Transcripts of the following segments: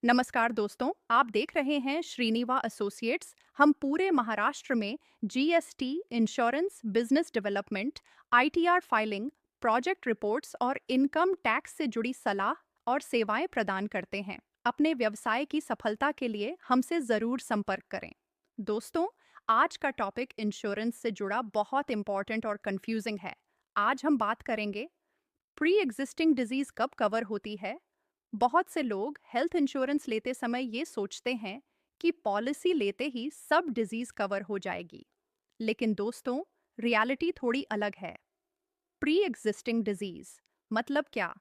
नमस्कार दोस्तों, आप देख रहे हैं श्रीनिवा एसोसिएट्स। हम पूरे महाराष्ट्र में GST, insurance, business development, ITR filing, project reports और इनकम टैक्स से जुड़ी सलाह और सेवाएं प्रदान करते हैं। अपने व्यवसाय की सफलता के लिए हमसे ज़रूर संपर्क करें। दोस्तों, आज का टॉपिक इंश्योरेंस से जुड़ा बहुत इंपॉर्टेंट और कंफ्यूजिंग है। आज हम बात करेंगे प्री एग्जिस्टिंग डिजीज कब कवर होती है। बहुत से लोग हेल्थ इंश्योरेंस लेते समय ये सोचते हैं कि पॉलिसी लेते ही सब डिजीज कवर हो जाएगी, लेकिन दोस्तों, रियलिटी थोड़ी अलग है। प्री एग्जिस्टिंग डिजीज मतलब क्या?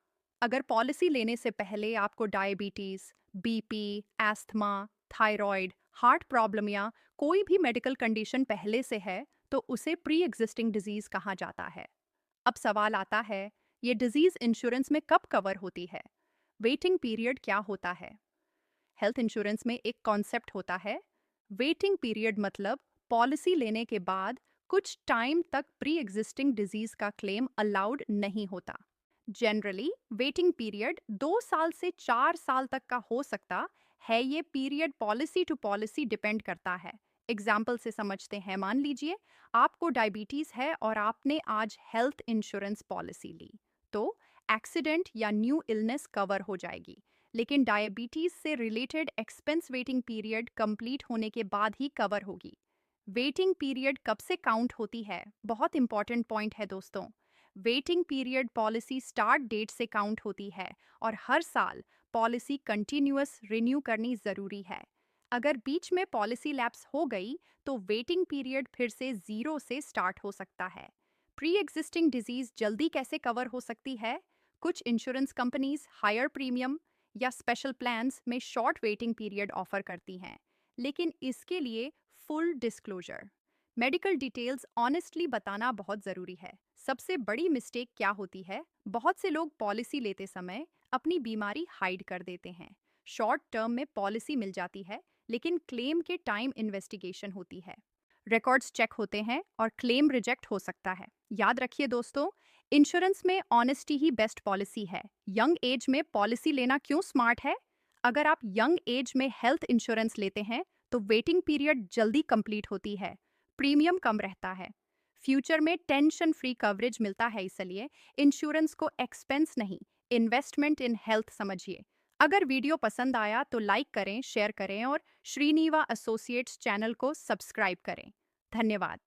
अगर पॉलिसी लेने से पहले आपको diabetes, BP, asthma, thyroid, heart problem या कोई भी मेडिकल कंडीशन पहले से है, तो उसे प्री एग्जिस्टिंग डिजीज कहा जाता है। अब सवाल आता है, ये डिजीज इंश्योरेंस में कब कवर होती है? वेटिंग पीरियड क्या होता है? हेल्थ इंश्योरेंस में एक कॉन्सेप्ट होता है, वेटिंग पीरियड मतलब पॉलिसी लेने के बाद कुछ टाइम तक प्री एग्जिस्टिंग डिजीज का क्लेम अलाउड नहीं होता। जनरली वेटिंग पीरियड 2 साल से 4 साल तक का हो सकता है। ये period policy to policy depend करता है। एग्जाम्पल से समझते हैं। मान लीजिए आपको डायबिटीज है और आपने आज हेल्थ इंश्योरेंस पॉलिसी ली, तो एक्सीडेंट या न्यू इलनेस कवर हो जाएगी, लेकिन डायबिटीज से related expense waiting period complete होने के बाद ही कवर होगी। वेटिंग पीरियड कब से काउंट होती है? बहुत इंपॉर्टेंट पॉइंट है दोस्तों। Waiting period policy start date से काउंट होती है और हर साल पॉलिसी कंटिन्यूअस रिन्यू करनी जरूरी है। अगर बीच में पॉलिसी लैप्स हो गई, तो वेटिंग पीरियड फिर से जीरो से स्टार्ट हो सकता है। प्री एग्जिस्टिंग डिजीज जल्दी कैसे कवर हो सकती है? कुछ इंश्योरेंस कंपनीज हायर प्रीमियम या स्पेशल प्लान्स में शॉर्ट वेटिंग पीरियड ऑफर करती हैं, लेकिन इसके लिए full disclosure, medical details honestly बताना बहुत ज़रूरी है। सबसे बड़ी मिस्टेक क्या होती है? बहुत से लोग पॉलिसी लेते समय अपनी बीमारी हाइड कर देते हैं। शॉर्ट टर्म में पॉलिसी मिल जाती है, लेकिन क्लेम के टाइम इन्वेस्टिगेशन होती है, रिकॉर्ड्स चेक होते हैं और क्लेम रिजेक्ट हो सकता है। याद रखिए दोस्तों, इंश्योरेंस में ऑनेस्टी ही बेस्ट पॉलिसी है। यंग एज में पॉलिसी लेना क्यों स्मार्ट है? अगर आप यंग एज में हेल्थ इंश्योरेंस लेते हैं, तो वेटिंग पीरियड जल्दी कंप्लीट होती है, प्रीमियम कम रहता है, फ्यूचर में टेंशन फ्री कवरेज मिलता है। इसलिए इंश्योरेंस को एक्सपेंस नहीं, इन्वेस्टमेंट इन हेल्थ समझिए। अगर वीडियो पसंद आया तो लाइक करें, शेयर करें और श्रीनिवा एसोसिएट्स चैनल को सब्सक्राइब करें। धन्यवाद।